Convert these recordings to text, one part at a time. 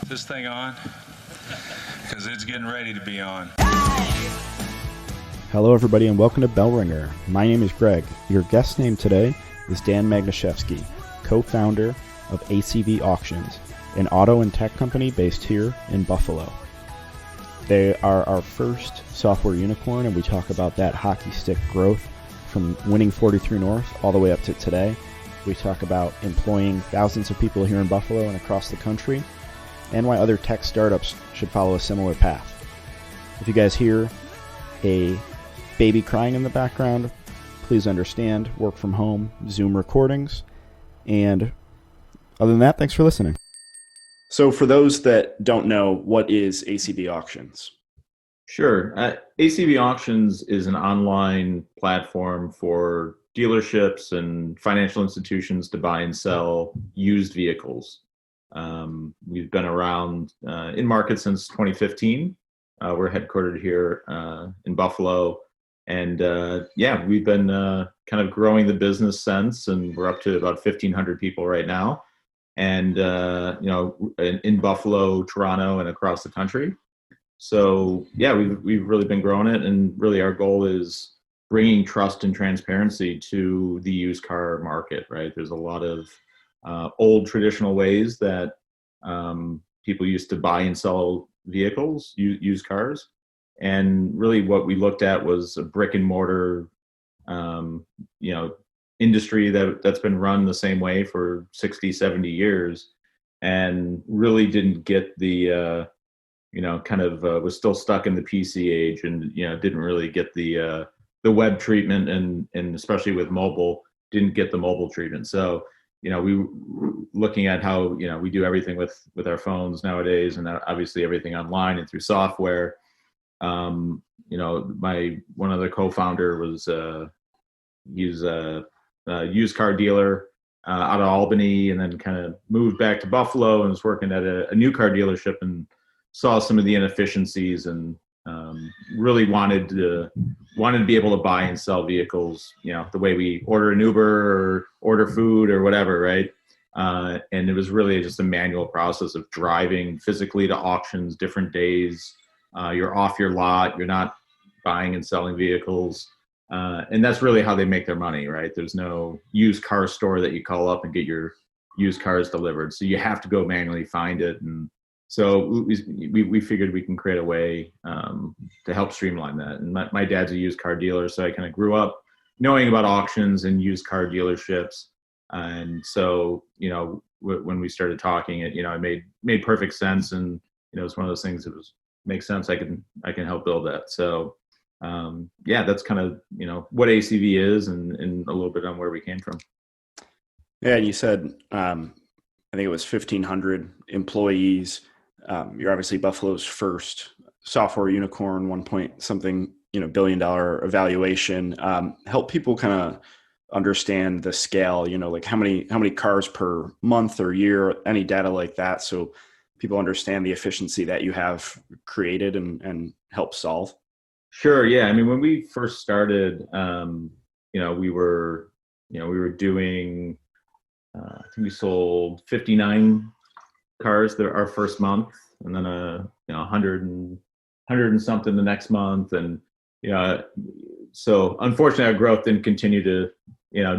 this thing on? Because it's getting ready to be on. Hello everybody and welcome to Bell Ringer. My name is Greg. Your guest name today is Dan Magnuszewski, co-founder of ACV Auctions, an auto and tech company based here in Buffalo. They are our first software unicorn, and we talk about that hockey stick growth from winning 43 North all the way up to today. We talk about employing thousands of people here in Buffalo and across the country, and why other tech startups should follow a similar path. If you guys hear a baby crying in the background, please understand, work from home, Zoom recordings, and other than that, thanks for listening. So for those that don't know, what is ACV Auctions? Sure. ACV Auctions is an online platform for dealerships and financial institutions to buy and sell used vehicles. We've been around in market since 2015. We're headquartered here in Buffalo. And we've been kind of growing the business since, and we're up to about 1,500 people right now. And, in Buffalo, Toronto, and across the country. So, we've really been growing it. And really our goal is bringing trust and transparency to the used car market, right? There's a lot of old traditional ways that people used to buy and sell vehicles, used cars. And really what we looked at was a brick and mortar, industry that's been run the same way for 60, 70 years, and really didn't get the, was still stuck in the PC age, and, didn't really get the web treatment, and especially with mobile, didn't get the mobile treatment. So, we were looking at how, we do everything with our phones nowadays, and obviously everything online and through software. One other co-founder was, he's a used car dealer out of Albany, and then kind of moved back to Buffalo and was working at a new car dealership, and saw some of the inefficiencies, and really wanted to be able to buy and sell vehicles, the way we order an Uber or order food or whatever, right? And it was really just a manual process of driving physically to auctions, different days. You're off your lot, you're not buying and selling vehicles. And that's really how they make their money, right? There's no used car store that you call up and get your used cars delivered. So you have to go manually find it. And so we figured we can create a way to help streamline that. And my dad's a used car dealer, so I kind of grew up knowing about auctions and used car dealerships. And so, when we started talking, it made perfect sense. And, it's one of those things that makes sense. I can help build that. So, that's kind of, what ACV is, and a little bit on where we came from. Yeah, and you said, I think it was 1,500 employees. You're obviously Buffalo's first software unicorn, 1 billion dollar evaluation. Help people kind of understand the scale, like how many cars per month or year, any data like that, so people understand the efficiency that you have created and help solve. Sure. Yeah. I mean, when we first started, we were doing, I think we sold 59 cars our first month, and then 100 and something the next month. And, so unfortunately our growth didn't continue to,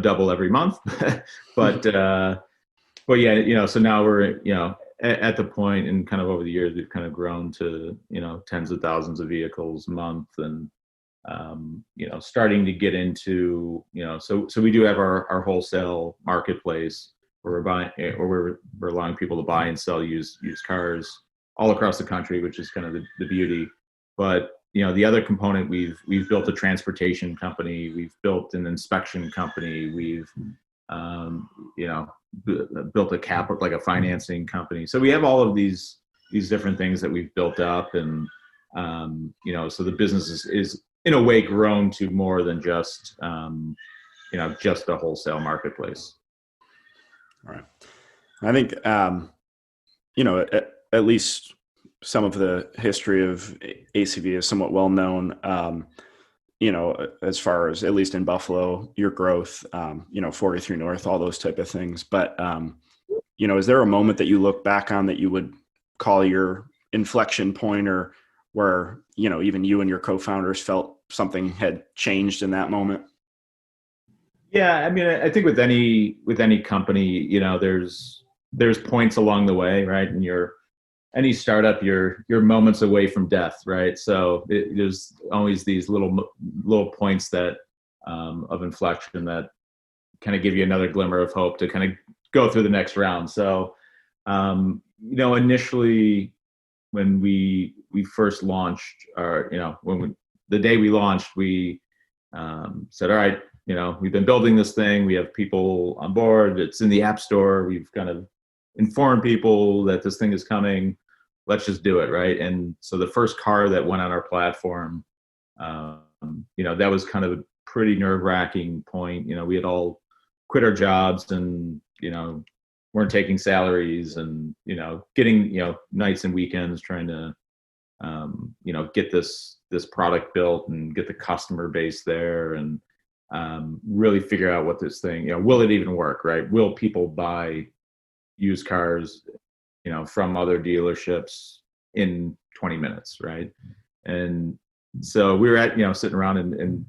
double every month, but so now we're, at the point, and kind of over the years, we've kind of grown to, tens of thousands of vehicles a month, and, starting to get into, so we do have our wholesale marketplace where we're buying, or we're allowing people to buy and sell used cars all across the country, which is kind of the beauty. But, the other component, we've built a transportation company, we've built an inspection company, we've, built a financing company. So we have all of these different things that we've built up, and so the business is in a way grown to more than just just a wholesale marketplace. All right. I think at least some of the history of ACV is somewhat well known. As far as, at least in Buffalo, your growth, 43 North, all those type of things. But, is there a moment that you look back on that you would call your inflection point, or where, even you and your co-founders felt something had changed in that moment? Yeah, I mean, I think with any company, there's points along the way, right? And any startup, you're moments away from death, right? So there's always these little points that of inflection that kind of give you another glimmer of hope to kind of go through the next round. So, initially when we first launched, or the day we launched, we said, all right, we've been building this thing. We have people on board. It's in the App Store. We've kind of informed people that this thing is coming. Let's just do it, right? And so the first car that went on our platform, that was kind of a pretty nerve-wracking point. We had all quit our jobs and weren't taking salaries, and getting nights and weekends trying to get this product built and get the customer base there, and really figure out what this thing, will it even work, right? Will people buy used cars from other dealerships in 20 minutes, right? And so we were sitting around, and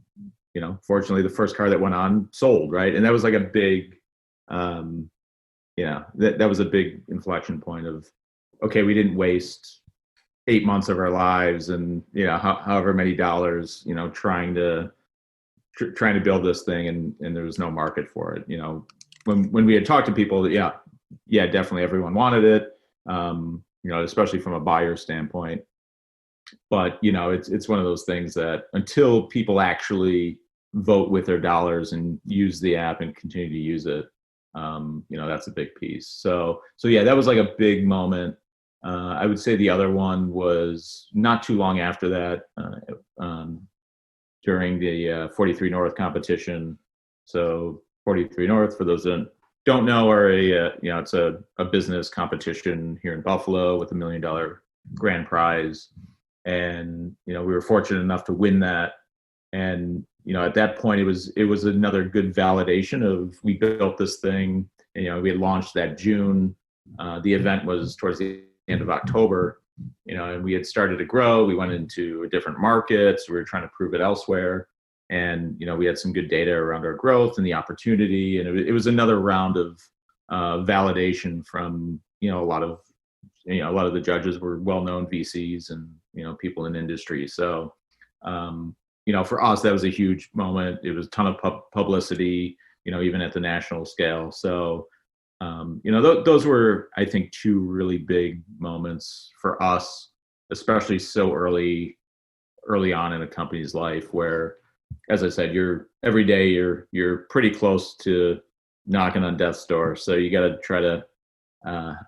fortunately the first car that went on sold, right? And that was like a big that was a big inflection point of, okay, we didn't waste 8 months of our lives and however many dollars trying to build this thing, and there was no market for it. When we had talked to people, yeah, definitely everyone wanted it, especially from a buyer standpoint. But it's one of those things that until people actually vote with their dollars and use the app and continue to use it, that's a big piece. So yeah, that was like a big moment. I would say the other one was not too long after that, during the 43 North competition. So 43 North, for those that don't know, are it's a business competition here in Buffalo with $1 million grand prize. And, we were fortunate enough to win that. And, at that point, it was another good validation of, we built this thing, and, we had launched that June. The event was towards the end of October, and we had started to grow. We went into different markets. We were trying to prove it elsewhere. And, we had some good data around our growth and the opportunity. And it was another round of validation from, a lot of the judges were well-known VCs and, people in industry. So, for us, that was a huge moment. It was a ton of publicity, even at the national scale. So, those were, I think, two really big moments for us, especially so early on in a company's life, where, as I said, every day you're pretty close to knocking on death's door. So you got to try to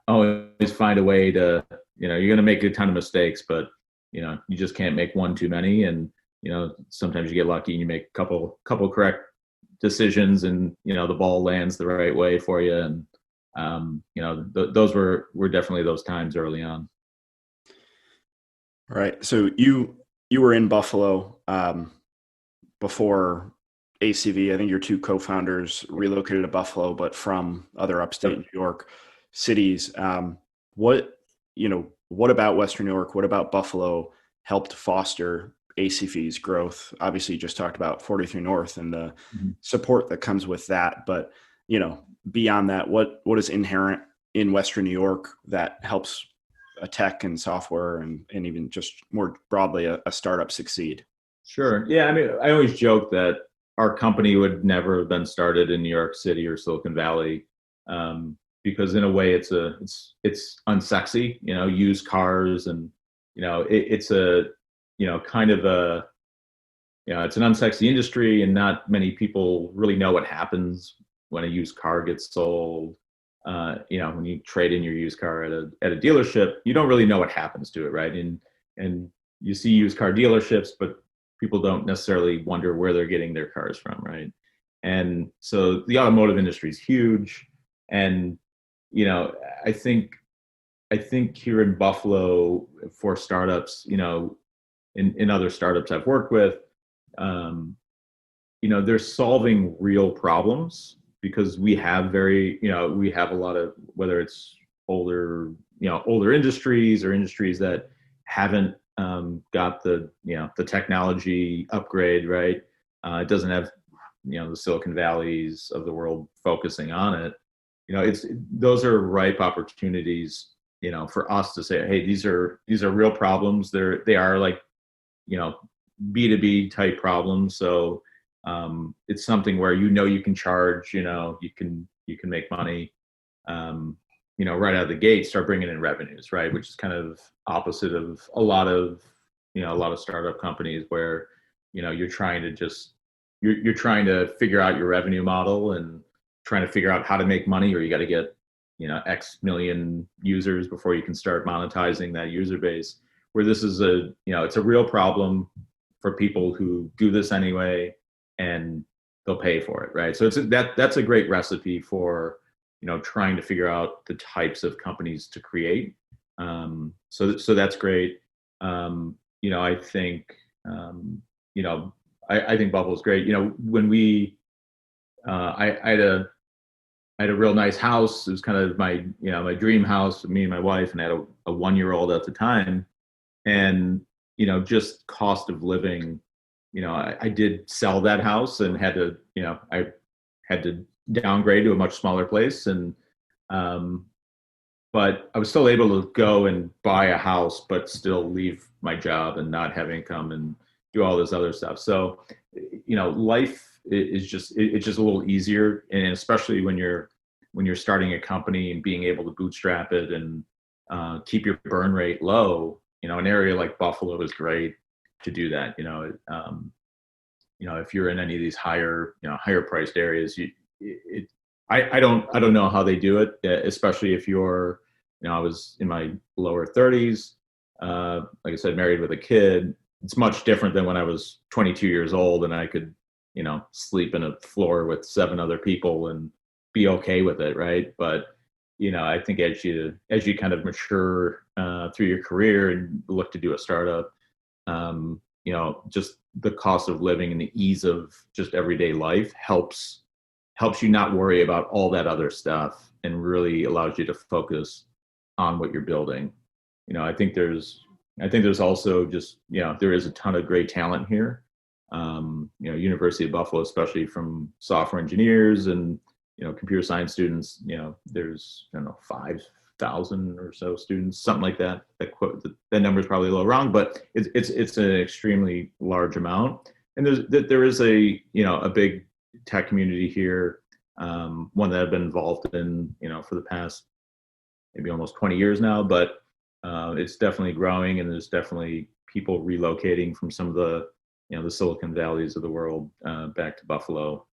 always find a way to, you're going to make a ton of mistakes, but you just can't make one too many. And sometimes you get lucky and you make a couple correct decisions, and the ball lands the right way for you. And those were definitely those times early on. All right. So you were in Buffalo before ACV. I think your two co-founders relocated to Buffalo, but from other upstate New York cities. What about Western New York? What about Buffalo helped foster ACV's growth? Obviously, you just talked about 43 North and the support that comes with that. But, beyond that, what is inherent in Western New York that helps a tech and software and even just more broadly a startup succeed? Sure. Yeah. I mean, I always joke that our company would never have been started in New York City or Silicon Valley, because in a way it's unsexy, used cars, and it's a kind of a it's an unsexy industry, and not many people really know what happens when a used car gets sold. When you trade in your used car at a dealership, you don't really know what happens to it, right? And you see used car dealerships, but people don't necessarily wonder where they're getting their cars from, right? And so the automotive industry is huge, and I think here in Buffalo, for startups, in other startups I've worked with, they're solving real problems, because we have a lot of, whether it's older, older industries or industries that haven't got the the technology upgrade, right? It doesn't have the Silicon Valleys of the world focusing on it. Those are ripe opportunities for us to say, hey, these are real problems. They are like B2B type problems. So it's something where you can charge, you can make money, right out of the gate, start bringing in revenues, right? Which is kind of opposite of a lot of startup companies where you're trying to figure out your revenue model and trying to figure out how to make money, or you got to get X million users before you can start monetizing that user base. Where this is it's a real problem for people who do this anyway, and they'll pay for it, right? So that's a great recipe for trying to figure out the types of companies to create. So that's great. I think I think Buffalo is great. When I had a real nice house. It was kind of my my dream house, me and my wife, and I had a 1-year-old at the time. And just cost of living, I did sell that house and had to I had to downgrade to a much smaller place, and but I was still able to go and buy a house but still leave my job and not have income and do all this other stuff. So life is just it's just a little easier, and especially when you're starting a company and being able to bootstrap it and keep your burn rate low. An area like Buffalo is great to do that. If you're in any of these higher priced areas, I don't know how they do it, especially if you're, I was in my lower 30s, like I said, married with a kid. It's much different than when I was 22 years old and I could, sleep in a floor with 7 other people and be okay with it, right? But I think as you kind of mature through your career and look to do a startup, just the cost of living and the ease of just everyday life helps you not worry about all that other stuff and really allows you to focus on what you're building. I think there's also just there is a ton of great talent here. University of Buffalo, especially from software engineers and computer science students, there's 5,000 or so students, something like that. That number is probably a little wrong, but it's an extremely large amount. And there is a big tech community here, one that I've been involved in for the past maybe almost 20 years now, but it's definitely growing, and there's definitely people relocating from some of the the Silicon Valleys of the world back to Buffalo.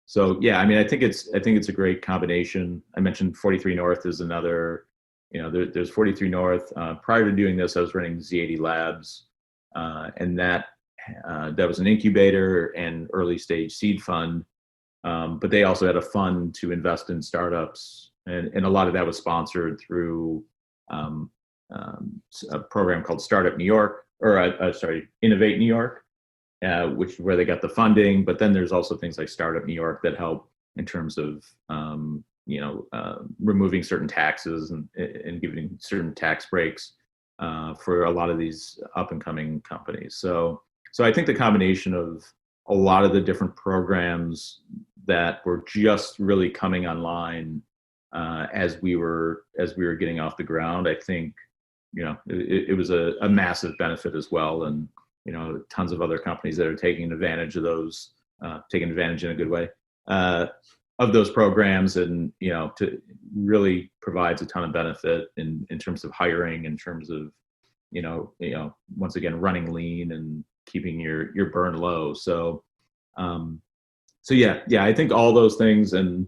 So yeah, I mean, I think it's a great combination. I mentioned 43 North is another. There's 43 North. Prior to doing this, I was running Z80 Labs, and that was an incubator and early stage seed fund. But they also had a fund to invest in startups, and a lot of that was sponsored through a program called Startup New York, or Innovate New York. Where they got the funding, but then there's also things like Startup New York that help in terms of removing certain taxes and giving certain tax breaks for a lot of these up and coming companies. So I think the combination of a lot of the different programs that were just really coming online as we were getting off the ground, I think it was a massive benefit as well. And tons of other companies that are taking advantage of those, taking advantage in a good way of those programs, and to really provides a ton of benefit in terms of hiring, in terms of once again running lean and keeping your burn low. So yeah, I think all those things, and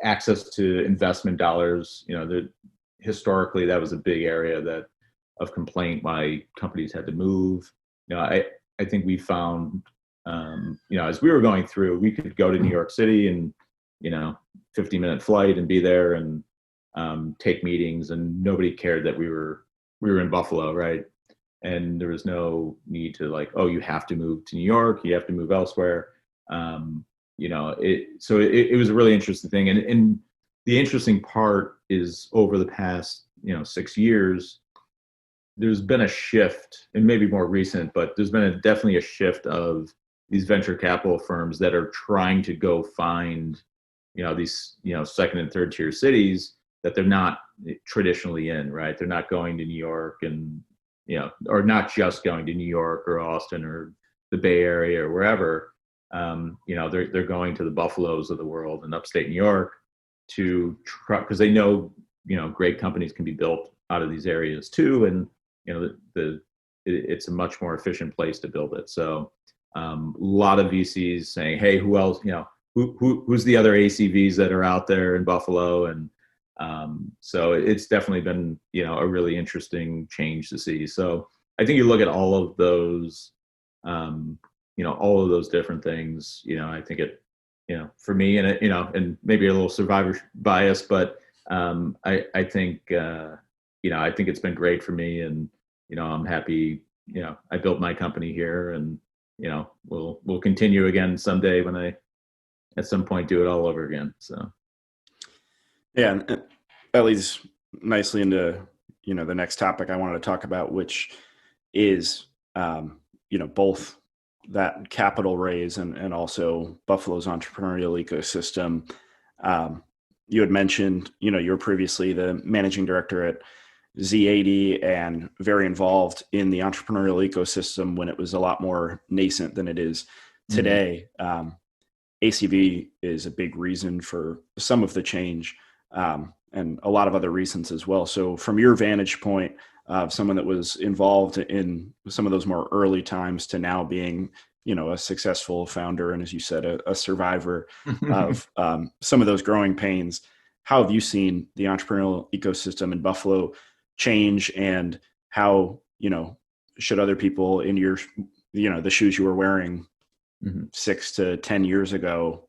access to investment dollars. Historically that was a big area of complaint why companies had to move. I think we found, as we were going through, we could go to New York City and 50-minute flight and be there and take meetings, and nobody cared that we were in Buffalo, right? And there was no need to you have to move to New York, you have to move elsewhere. So it was a really interesting thing, and the interesting part is over the past 6 years, there's been a shift, and maybe more recent, but there's been definitely a shift of these venture capital firms that are trying to go find these second and third tier cities that they're not traditionally in, right? They're not going to New York and or not just going to New York or Austin or the Bay Area or wherever. They're going to the Buffaloes of the world and upstate New York to try, because they know great companies can be built out of these areas too, and it's a much more efficient place to build it. So a lot of VCs saying, hey, who else, who's the other ACVs that are out there in Buffalo? And so it's definitely been a really interesting change to see. So I think you look at all of those all of those different things. I think it for me, and and maybe a little survivor bias, but I think I think it's been great for me, and I'm happy. I built my company here, and we'll continue again someday when I at some point do it all over again. So yeah, and that leads nicely into the next topic I wanted to talk about, which is both that capital raise and also Buffalo's entrepreneurial ecosystem. You had mentioned you were previously the managing director at Z80 and very involved in the entrepreneurial ecosystem when it was a lot more nascent than it is today. ACV is a big reason for some of the change, and a lot of other reasons as well. So from your vantage point of someone that was involved in some of those more early times to now being, a successful founder, and as you said, a survivor of some of those growing pains, how have you seen the entrepreneurial ecosystem in Buffalo change, and how, should other people in your, the shoes you were wearing 6 to 10 years ago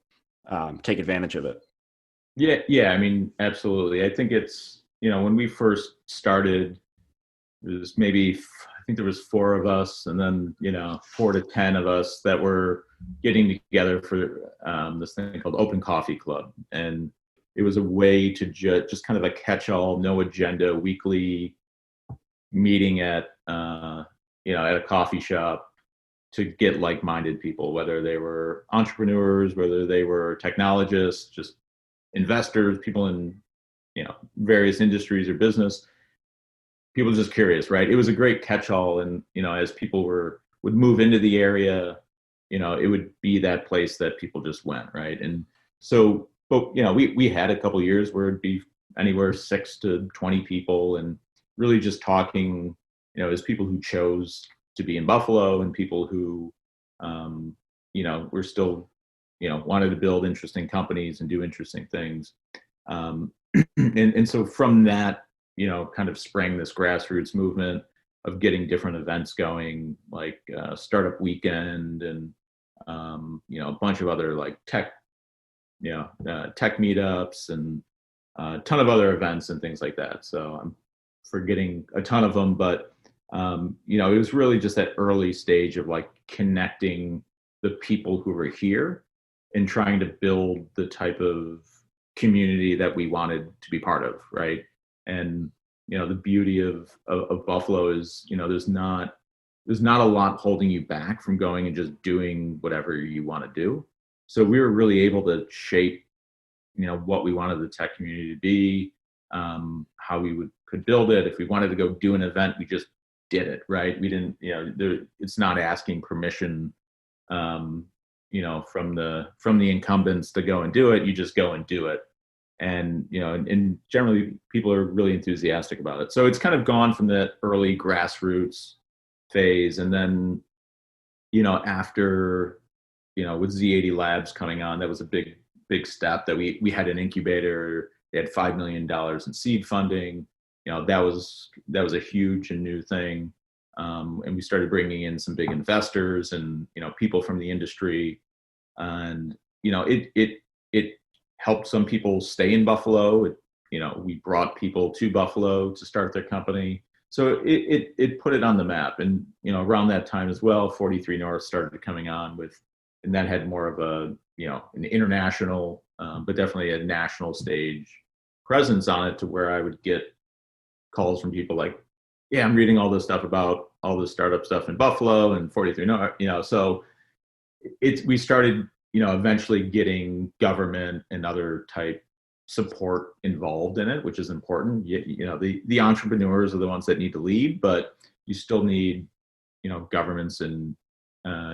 take advantage of it? Yeah. I mean, absolutely. I think it's, when we first started, it was I think there was 4 of us, and then, 4 to 10 of us that were getting together for this thing called Open Coffee Club. And it was a way to just kind of a catch-all, no agenda, weekly meeting at a coffee shop to get like-minded people, whether they were entrepreneurs, whether they were technologists, just investors, people in various industries or business. People just curious, right? It was a great catch-all, and as people would move into the area, it would be that place that people just went, right? And so, but we had a couple of years where it'd be anywhere 6 to 20 people, and really just talking, as people who chose to be in Buffalo and people who, were still, wanted to build interesting companies and do interesting things. And so from that, kind of sprang this grassroots movement of getting different events going, like Startup Weekend and, a bunch of other like tech meetups and a ton of other events and things like that. So I'm forgetting a ton of them, but it was really just that early stage of like connecting the people who were here and trying to build the type of community that we wanted to be part of, right? And the beauty of Buffalo is there's not a lot holding you back from going and just doing whatever you want to do. So we were really able to shape what we wanted the tech community to be, how we could build it. If we wanted to go do an event, we just did it, right? We didn't, it's not asking permission, from the incumbents to go and do it. You just go and do it. And, and generally people are really enthusiastic about it. So it's kind of gone from that early grassroots phase. And then, after, with Z80 Labs coming on, that was a big step that we had an incubator. They had $5 million in seed funding. That was a huge and new thing. And we started bringing in some big investors and, people from the industry, and, it helped some people stay in Buffalo. We brought people to Buffalo to start their company. So it put it on the map. And, around that time as well, 43 North started coming on and that had more of a, an international, but definitely a national stage presence on it to where I would get calls from people like, yeah, I'm reading all this stuff about all this startup stuff in Buffalo and 43 North, so we started, eventually getting government and other type support involved in it, which is important. The entrepreneurs are the ones that need to lead, but you still need, governments and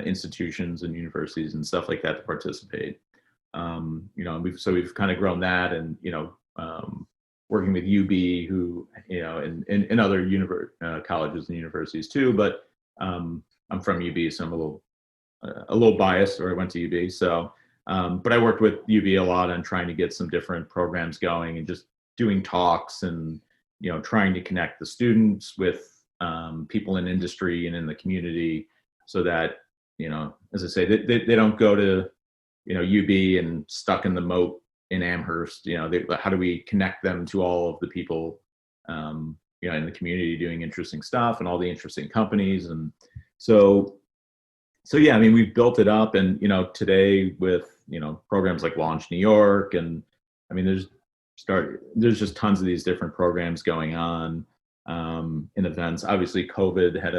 institutions and universities and stuff like that to participate. We've kind of grown that, and working with UB, who and other colleges and universities too. But I'm from UB, so I'm a little biased, or I went to UB. So, but I worked with UB a lot on trying to get some different programs going, and just doing talks and trying to connect the students with people in industry and in the community, so that as I say, they don't go to UB and stuck in the moat in Amherst. How do we connect them to all of the people in the community doing interesting stuff and all the interesting companies? And so yeah, I mean, we've built it up, and today with programs like Launch New York, and I mean there's just tons of these different programs going on in events. Obviously COVID had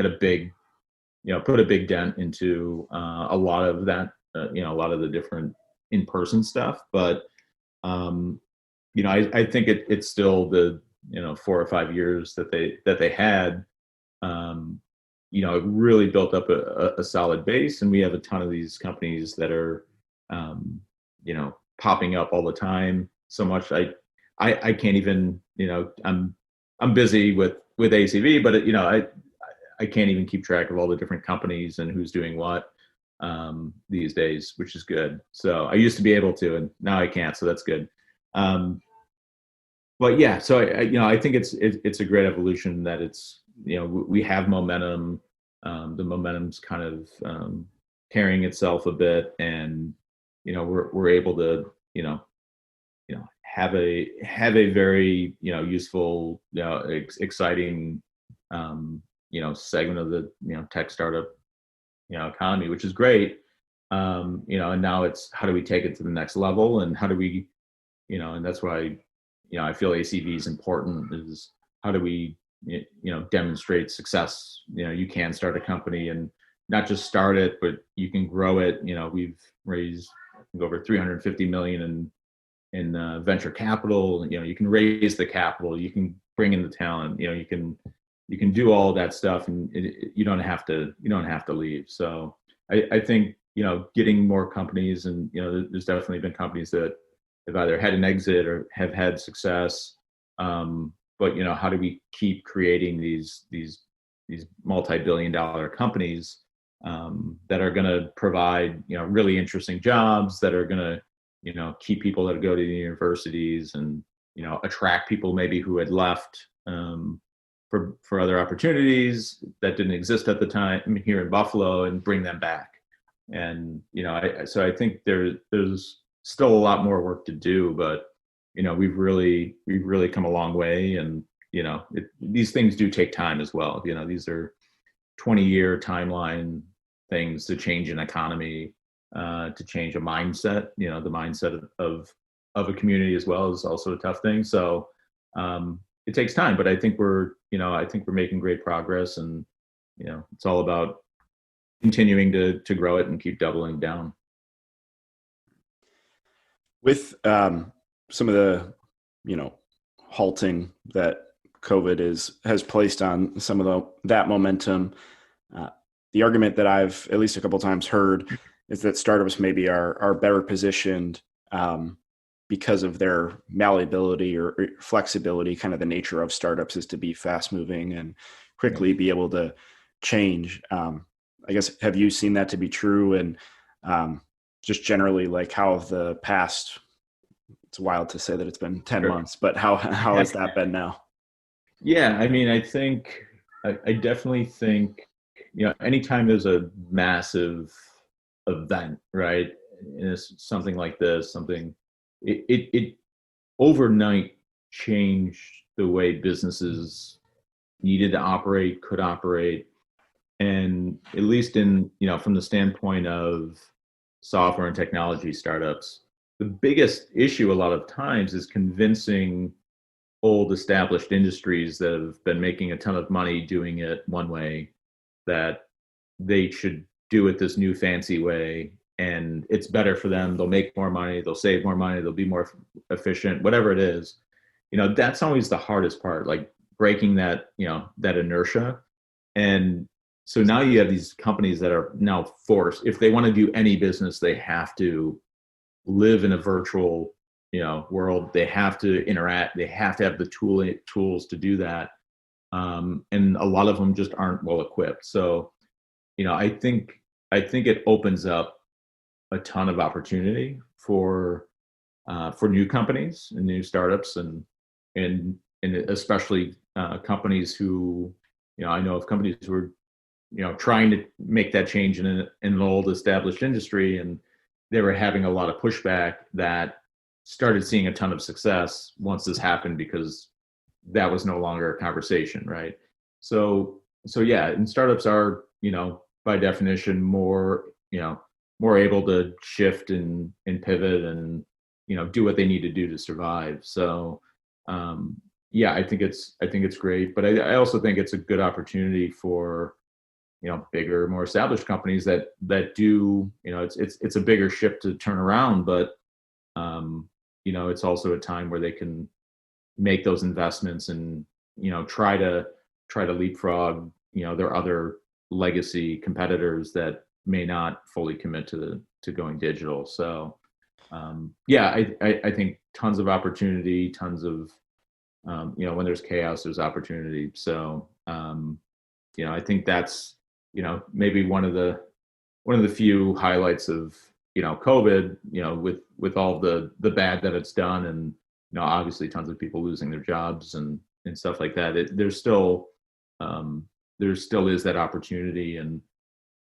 a big put a big dent into a lot of that, a lot of the different in-person stuff, but I think it's still the 4 or 5 years that they had, it really built up a solid base, and we have a ton of these companies that are popping up all the time. So much I can't even, I'm busy with ACV, but I can't even keep track of all the different companies and who's doing what these days, which is good. So I used to be able to, and now I can't, so that's good. But yeah, so I think it's a great evolution that it's, we have momentum. The momentum's kind of carrying itself a bit, and we're able to have a very useful, exciting segment of the tech startup economy, which is great. And now it's, how do we take it to the next level, and how do we, and that's why I feel ACV is important, is how do we demonstrate success. You can start a company, and not just start it, but you can grow it. We've raised over 350 million in venture capital. You can raise the capital, you can bring in the talent, you can do all that stuff, and you don't have to leave. So I think getting more companies, and there's definitely been companies that have either had an exit or have had success, but how do we keep creating these multi-billion-dollar companies that are going to provide really interesting jobs, that are going to keep people that go to the universities, and attract people maybe who had left for other opportunities that didn't exist at the time here in Buffalo, and bring them back. And so I think there's still a lot more work to do, but we've really come a long way. And these things do take time as well. These are 20-year timeline things to change an economy, to change a mindset. The mindset of a community as well is also a tough thing. So it takes time, but I think we're making great progress, and it's all about continuing to grow it and keep doubling down. With some of the halting that COVID has placed on some of that momentum, the argument that I've at least a couple of times heard is that startups maybe are better positioned because of their malleability or flexibility. Kind of the nature of startups is to be fast moving and quickly be able to change. I guess, have you seen that to be true? And just generally, like, how the past, it's wild to say that it's been 10 months, but how has that been now? Yeah, I mean, I definitely think, anytime there's a massive event, right? And it's something like this, it overnight changed the way businesses needed to operate, could operate. And at least in, from the standpoint of software and technology startups, the biggest issue a lot of times is convincing old established industries that have been making a ton of money doing it one way that they should do it this new fancy way, and it's better for them. They'll make more money, they'll save more money, they'll be more efficient, whatever it is. That's always the hardest part, like breaking that, that inertia. And so now you have these companies that are now forced, if they want to do any business, they have to live in a virtual, world. They have to interact, they have to have the tools to do that. And a lot of them just aren't well equipped. So, I think it opens up a ton of opportunity for new companies and new startups, and especially companies who, I know of companies who are, trying to make that change in an old established industry, and they were having a lot of pushback that started seeing a ton of success once this happened, because that was no longer a conversation, right? So yeah, and startups are, by definition more able to shift and pivot and do what they need to do to survive. So yeah, I think it's great, but I also think it's a good opportunity for bigger, more established companies that do, it's a bigger ship to turn around, but it's also a time where they can make those investments and try to leapfrog their other legacy competitors that may not fully commit to going digital. So yeah, I think tons of opportunity, tons of when there's chaos, there's opportunity. So I think that's maybe one of the few highlights of COVID, with all the bad that it's done, and obviously tons of people losing their jobs and stuff like that. There still is that opportunity, and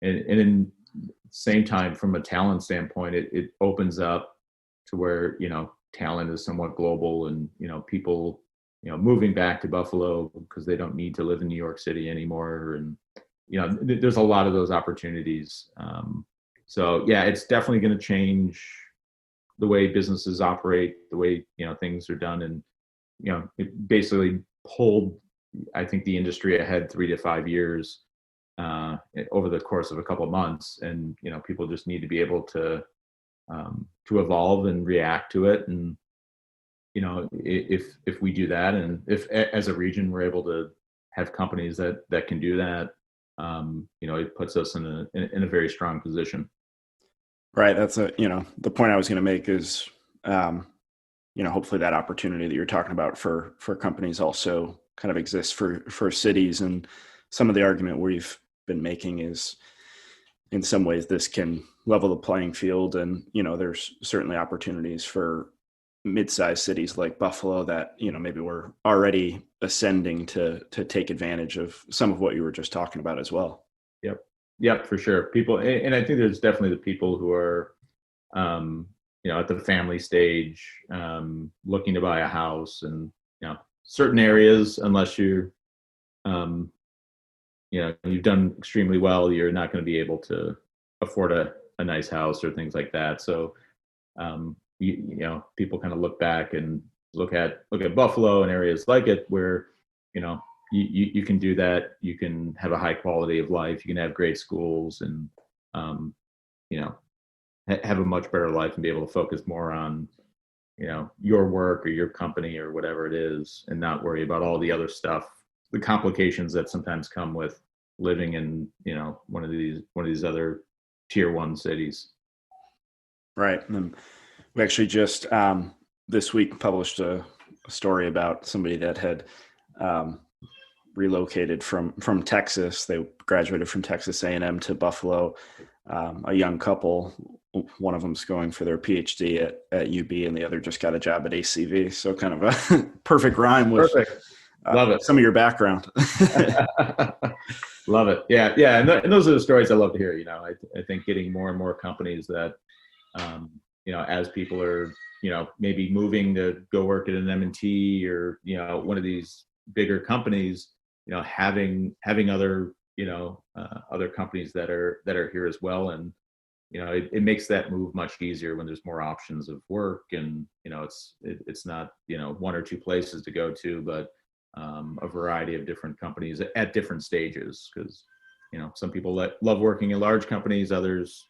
in the same time, from a talent standpoint, it opens up to where talent is somewhat global, and people moving back to Buffalo because they don't need to live in New York City anymore, and there's a lot of those opportunities. So yeah, it's definitely going to change the way businesses operate, the way things are done, and it basically pulled, I think, the industry ahead 3 to 5 years over the course of a couple of months, and people just need to be able to evolve and react to it. And if we do that, and if as a region we're able to have companies that can do that, it puts us in a very strong position. Right. That's the point I was going to make is, hopefully that opportunity that you're talking about for companies also kind of exists for cities. And some of the argument we've been making is, in some ways, this can level the playing field. And, there's certainly opportunities for mid-sized cities like Buffalo that, maybe we're already ascending to take advantage of some of what you were just talking about as well. Yep, for sure. People, and I think there's definitely the people who are, at the family stage, looking to buy a house, and certain areas, unless you're, you've done extremely well, you're not going to be able to afford a nice house or things like that. So, people kind of look back and look at Buffalo and areas like it where, you can do that. You can have a high quality of life. You can have great schools, and have a much better life, and be able to focus more on your work or your company or whatever it is, and not worry about all the other stuff, the complications that sometimes come with living in one of these other tier 1 cities. Right. And we actually just this week published a story about somebody that had relocated from Texas. They graduated from Texas A&M to Buffalo. A young couple. One of them's going for their PhD at UB, and the other just got a job at ACV. So kind of a perfect rhyme with Love it. Some of your background. Love it. Yeah. And those are the stories I love to hear. I think getting more and more companies that, as people are, maybe moving to go work at an M&T or, one of these bigger companies, having other, other companies that are here as well. And, it makes that move much easier when there's more options of work, and it's not one or two places to go to, but a variety of different companies at different stages, because some people love working in large companies, others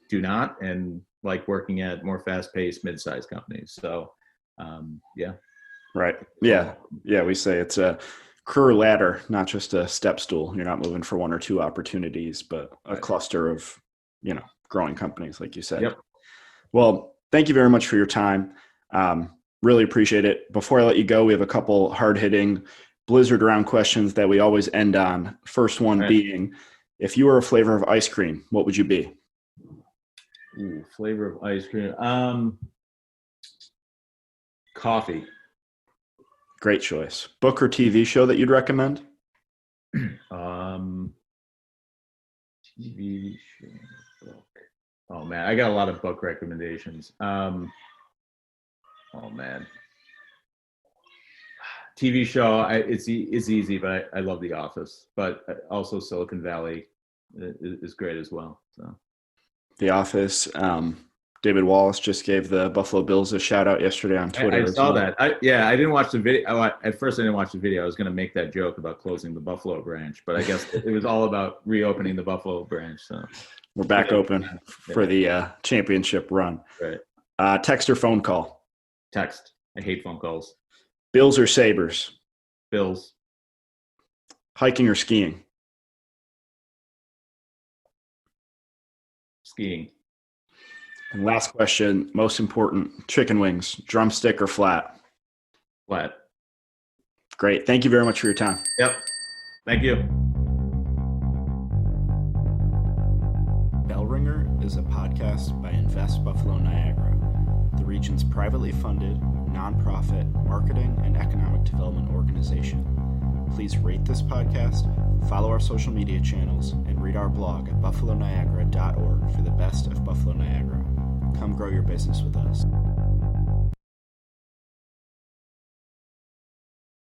do not, and like working at more fast-paced mid-sized companies. So yeah. Right. Yeah. We say it's a career ladder, not just a step stool. You're not moving for one or two opportunities, but a cluster of growing companies, like you said. Yep. Well, thank you very much for your time. Really appreciate it. Before I let you go, we have a couple hard-hitting blizzard round questions that we always end on. First one being, if you were a flavor of ice cream, what would you be? Ooh, flavor of ice cream. Coffee. Great choice. Book or TV show that you'd recommend? TV show, book. Oh man, I got a lot of book recommendations. Oh man, TV show. It's easy, but I love The Office. But also Silicon Valley is great as well. So The Office. David Wallace just gave the Buffalo Bills a shout out yesterday on Twitter. I saw that. I didn't watch the video. At first, I didn't watch the video. I was going to make that joke about closing the Buffalo branch, but I guess it was all about reopening the Buffalo branch. So we're back open for the championship run. Right. Text or phone call? Text. I hate phone calls. Bills or Sabres? Bills. Hiking or skiing? Skiing. And last question, most important, chicken wings, drumstick or flat? Flat. Great. Thank you very much for your time. Yep. Thank you. Bell Ringer is a podcast by Invest Buffalo Niagara, the region's privately funded, nonprofit marketing and economic development organization. Please rate this podcast, follow our social media channels, and read our blog at buffaloniagara.org for the best of Buffalo Niagara. Come grow your business with us.